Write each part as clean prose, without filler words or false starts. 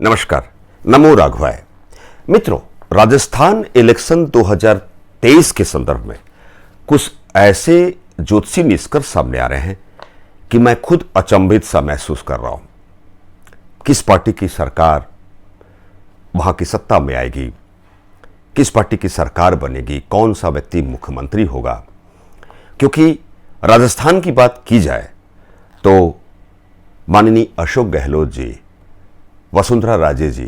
नमस्कार, नमो राघवाय। मित्रों, राजस्थान इलेक्शन 2023 के संदर्भ में कुछ ऐसे ज्योतिषी निष्कर्ष सामने आ रहे हैं कि मैं खुद अचंभित सा महसूस कर रहा हूं। किस पार्टी की सरकार वहां की सत्ता में आएगी, किस पार्टी की सरकार बनेगी, कौन सा व्यक्ति मुख्यमंत्री होगा। क्योंकि राजस्थान की बात की जाए तो माननीय अशोक गहलोत जी, वसुंधरा राजे जी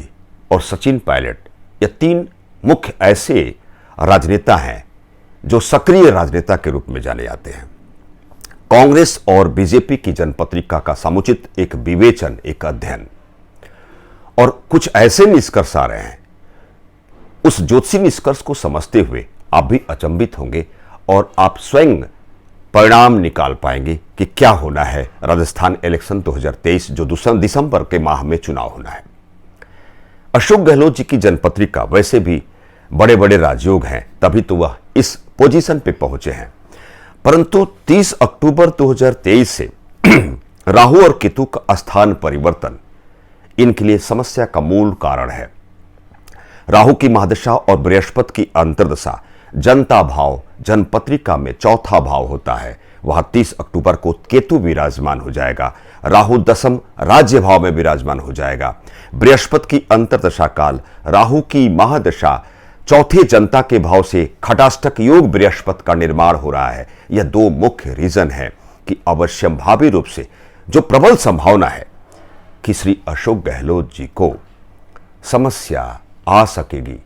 और सचिन पायलट, ये तीन मुख्य ऐसे राजनेता हैं जो सक्रिय राजनेता के रूप में जाने जाते हैं। कांग्रेस और बीजेपी की जनपत्रिका का समुचित एक विवेचन, एक अध्ययन और कुछ ऐसे निष्कर्ष आ रहे हैं। उस ज्योतिषी निष्कर्ष को समझते हुए आप भी अचंभित होंगे और आप स्वयं परिणाम निकाल पाएंगे कि क्या होना है राजस्थान इलेक्शन 2023 जो दिसंबर के माह में चुनाव होना है। अशोक गहलोत जी की जनपत्रिका वैसे भी बड़े बड़े राजयोग हैं, तभी तो वह इस पोजीशन पे पहुंचे हैं। परंतु 30 अक्टूबर 2023 से राहु और केतु का स्थान परिवर्तन इनके लिए समस्या का मूल कारण है। राहु की महादशा और बृहस्पति की अंतर्दशा जनता भाव जनपत्रिका में चौथा भाव होता है। वहां 30 अक्टूबर को केतु विराजमान हो जाएगा, राहु दशम राज्य भाव में विराजमान हो जाएगा। बृहस्पति की अंतर्दशा काल राहु की महादशा चौथे जनता के भाव से खटाष्टक योग बृहस्पति का निर्माण हो रहा है। यह दो मुख्य रीजन है कि अवश्यंभावी रूप से जो प्रबल संभावना है कि श्री अशोक गहलोत जी को समस्या आ सकेगी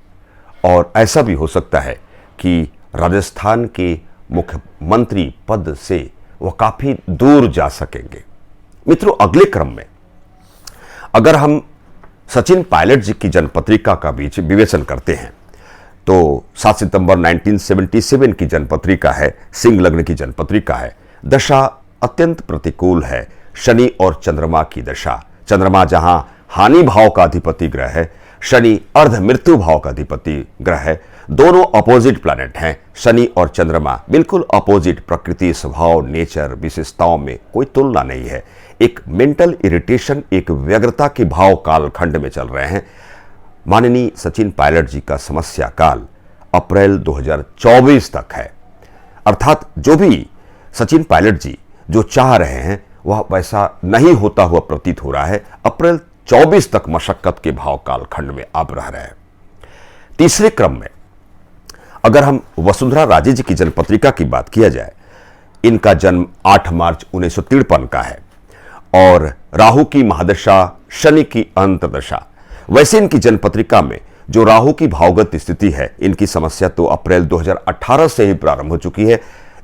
और ऐसा भी हो सकता है कि राजस्थान के मुख्यमंत्री पद से वह काफी दूर जा सकेंगे। मित्रों, अगले क्रम में अगर हम सचिन पायलट जी की जनपत्रिका का बीच विवेचन करते हैं तो 7 सितंबर 1977 की जनपत्रिका है, सिंह लग्न की जनपत्रिका है। दशा अत्यंत प्रतिकूल है, शनि और चंद्रमा की दशा। चंद्रमा जहां हानि भाव का अधिपति ग्रह है, शनि अर्ध मृत्यु भाव का अधिपति ग्रह है। दोनों अपोजिट प्लैनेट हैं। शनि और चंद्रमा बिल्कुल अपोजिट, प्रकृति, स्वभाव, नेचर, विशेषताओं में कोई तुलना नहीं है। एक मेंटल इरिटेशन, एक व्यग्रता के भाव कालखंड में चल रहे हैं। माननीय सचिन पायलट जी का समस्या काल अप्रैल 2024 तक है। अर्थात जो भी सचिन पायलट जी जो चाह रहे हैं वह वैसा नहीं होता हुआ प्रतीत हो रहा है। अप्रैल 24 तक मशक्कत के भाव कालखंड में आप रह रहे हैं। तीसरे क्रम में अगर हम वसुंधरा राजे जी की जनपत्रिका की बात किया जाए, इनका जन्म 8 मार्च 1953 का है और राहु की महादशा, शनि की अंतर्दशा। वैसे इनकी जनपत्रिका में जो राहु की भावगत स्थिति है, इनकी समस्या तो अप्रैल 2018 से ही प्रारंभ हो चुकी है।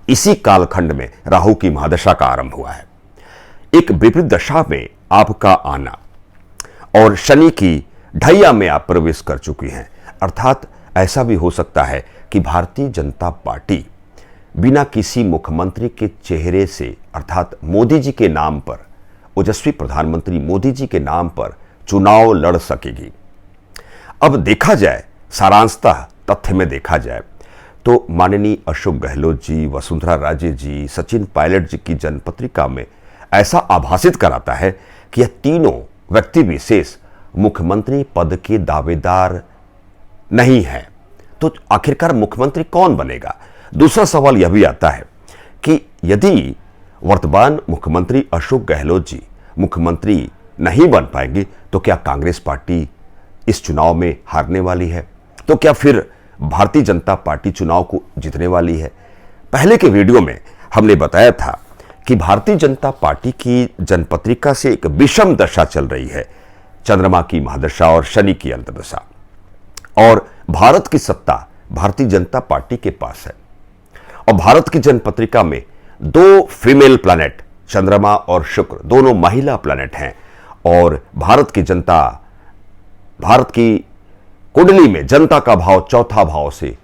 इसी कालखंड में राहु की महादशा का आरंभ हुआ है। एक विपरीत दशा में आपका आना और शनि की ढैया में आप प्रवेश कर चुकी हैं। अर्थात ऐसा भी हो सकता है कि भारतीय जनता पार्टी बिना किसी मुख्यमंत्री के चेहरे से, अर्थात मोदी जी के नाम पर, ओजस्वी प्रधानमंत्री मोदी जी के नाम पर चुनाव लड़ सकेगी। अब देखा जाए, सारांशतः तथ्य में देखा जाए तो माननीय अशोक गहलोत जी, वसुंधरा राजे जी, सचिन पायलट जी की जनपत्रिका में ऐसा आभासित कराता है कि यह तीनों व्यक्ति विशेष मुख्यमंत्री पद के दावेदार नहीं है। तो आखिरकार मुख्यमंत्री कौन बनेगा? दूसरा सवाल यह भी आता है कि यदि वर्तमान मुख्यमंत्री अशोक गहलोत जी मुख्यमंत्री नहीं बन पाएंगे तो क्या कांग्रेस पार्टी इस चुनाव में हारने वाली है? तो क्या फिर भारतीय जनता पार्टी चुनाव को जीतने वाली है? पहले के वीडियो में हमने बताया था कि भारतीय जनता पार्टी की जनपत्रिका से एक विषम दशा चल रही है, चंद्रमा की महादशा और शनि की अंतर्दशा, और भारत की सत्ता भारतीय जनता पार्टी के पास है। और भारत की जनपत्रिका में दो फीमेल प्लैनेट, चंद्रमा और शुक्र, दोनों महिला प्लैनेट हैं। और भारत की कुंडली में जनता का भाव चौथा भाव से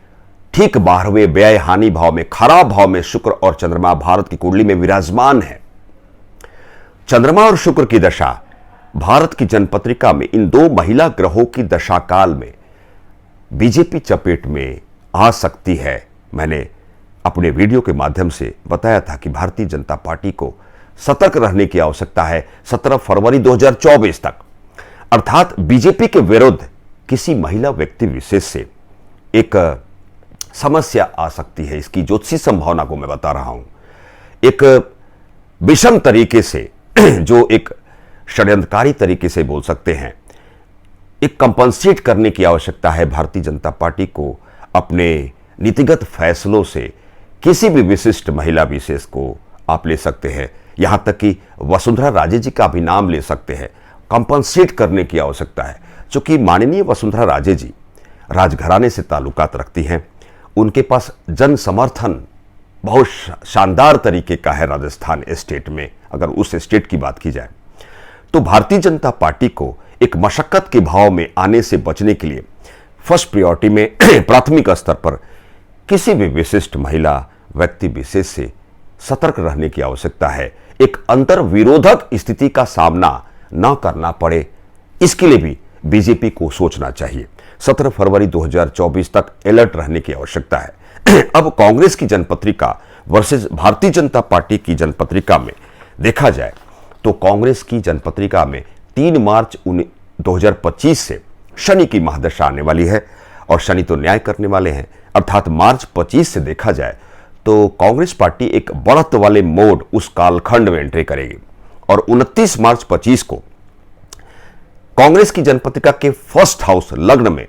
ठीक 12वें व्यय हानि भाव में, खराब भाव में शुक्र और चंद्रमा भारत की कुंडली में विराजमान है। चंद्रमा और शुक्र की दशा भारत की जनपत्रिका में इन दो महिला ग्रहों की दशा काल में बीजेपी चपेट में आ सकती है। मैंने अपने वीडियो के माध्यम से बताया था कि भारतीय जनता पार्टी को सतर्क रहने की आवश्यकता है 17 फरवरी 2024 तक। अर्थात बीजेपी के विरुद्ध किसी महिला व्यक्ति विशेष से एक समस्या आ सकती है। इसकी ज्योतिषी संभावना को मैं बता रहा हूं। एक विषम तरीके से जो एक षड्यंत्रकारी तरीके से बोल सकते हैं, एक कंपनसेट करने की आवश्यकता है भारतीय जनता पार्टी को अपने नीतिगत फैसलों से। किसी भी विशिष्ट महिला विशेष को आप ले सकते हैं, यहां तक कि वसुंधरा राजे जी का भी नाम ले सकते हैं। कंपनसेट करने की आवश्यकता है, क्योंकि माननीय वसुंधरा राजे जी राजघराने से ताल्लुकात रखती हैं। उनके पास जन समर्थन बहुत शानदार तरीके का है राजस्थान स्टेट में। अगर उस स्टेट की बात की जाए तो भारतीय जनता पार्टी को एक मशक्कत के भाव में आने से बचने के लिए फर्स्ट प्रायोरिटी में प्राथमिक स्तर पर किसी भी विशिष्ट महिला व्यक्ति विशेष से सतर्क रहने की आवश्यकता है। एक अंतर विरोधक स्थिति का सामना न करना पड़े, इसके लिए भी बीजेपी को सोचना चाहिए। 17 फरवरी 2024 तक अलर्ट रहने की आवश्यकता है। अब कांग्रेस की जनपत्रिका वर्सेस भारतीय जनता पार्टी की जनपत्रिका में देखा जाए तो कांग्रेस की जनपत्रिका में 3 मार्च 2025 से शनि की महादशा आने वाली है, और शनि तो न्याय करने वाले हैं। अर्थात मार्च 25 से देखा जाए तो कांग्रेस पार्टी एक बढ़त वाले मोड उस कालखंड में एंट्री करेगी, और 29 मार्च 25 को कांग्रेस की जनपत्रिका के फर्स्ट हाउस लग्न में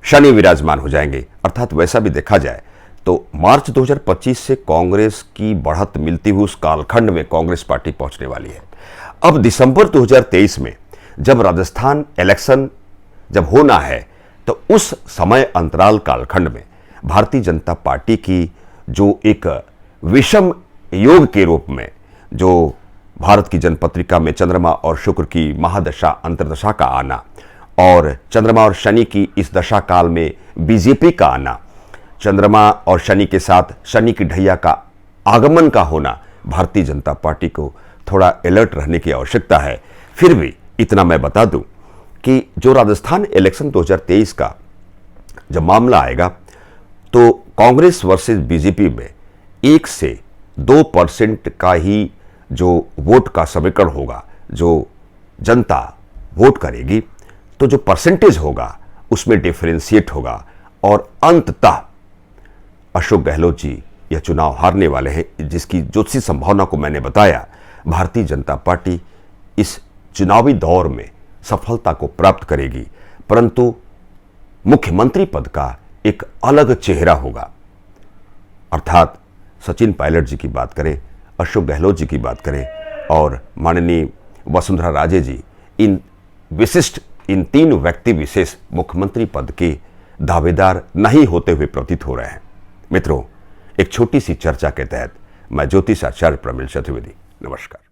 शनि विराजमान हो जाएंगे। अर्थात वैसा भी देखा जाए तो मार्च 2025 से कांग्रेस की बढ़त मिलती हुई उस कालखंड में कांग्रेस पार्टी पहुंचने वाली है। अब दिसंबर 2023 में जब राजस्थान इलेक्शन जब होना है तो उस समय अंतराल कालखंड में भारतीय जनता पार्टी की जो एक विषम योग के रूप में जो भारत की जनपत्रिका में चंद्रमा और शुक्र की महादशा अंतर्दशा का आना, और चंद्रमा और शनि की इस दशा काल में बीजेपी का आना, चंद्रमा और शनि के साथ शनि की ढैया का आगमन का होना, भारतीय जनता पार्टी को थोड़ा अलर्ट रहने की आवश्यकता है। फिर भी इतना मैं बता दूं कि जो राजस्थान इलेक्शन 2023 का जब मामला आएगा तो कांग्रेस वर्सेस बीजेपी में 1 से 2% का ही जो वोट का समीकरण होगा, जो जनता वोट करेगी, तो जो परसेंटेज होगा उसमें डिफरेंशिएट होगा, और अंततः अशोक गहलोत जी यह चुनाव हारने वाले हैं, जिसकी ज्योतिषी संभावना को मैंने बताया। भारतीय जनता पार्टी इस चुनावी दौर में सफलता को प्राप्त करेगी, परंतु मुख्यमंत्री पद का एक अलग चेहरा होगा। अर्थात सचिन पायलट जी की बात करें, अशोक गहलोत जी की बात करें, और माननीय वसुंधरा राजे जी, इन 3 व्यक्ति विशेष मुख्यमंत्री पद के दावेदार नहीं होते हुए प्रतीत हो रहे हैं। मित्रों, एक छोटी सी चर्चा के तहत मैं ज्योतिष आचार्य प्रमिल चतुर्वेदी, नमस्कार।